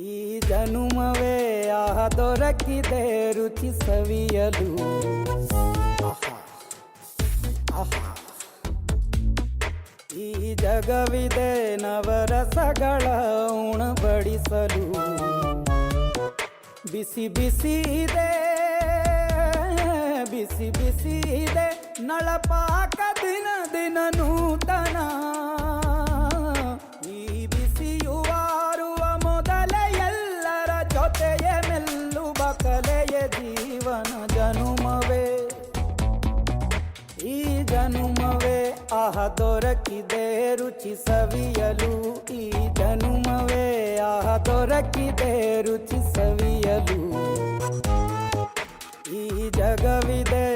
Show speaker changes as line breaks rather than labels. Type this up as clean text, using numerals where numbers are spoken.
ಈ ಜನುಮವೇ ಆಹ ದೊರಕಿದೆ ರುಚಿ ಸವಿಯಲು. ಆಹಾ ಆಹಾ. ಈ ಜಗವಿದೆ ನವರಸಗಳ ಉಣಬಡಿಸಲು. ಬಿಸಿ ಬಿಸಿ ಇದೆ, ಬಿಸಿ ಬಿಸಿ ಇದೆ ನಳಪಾಕ ದಿನ ದಿನ ನೂತನ. ಈ ಬಿಸಿಯುವಾರುವ ಮೊದಲೇ ಎಲ್ಲರ ಜೊತೆಯೇ ಮೆಲ್ಲುವ ಕಲೆಯ ಜೀವನ ಜನುಮವೇ. ಈ ಜನುಮವೇ ಆಹ ದೊರಕಿದೆ ರುಚಿ ಸವಿಯಲು. ಈ ಜನುಮವೇ ಆಹ ದೊರಕಿದೆ ರುಚಿ ಸವಿಯಲು. ಈ ಜಗವಿದೆ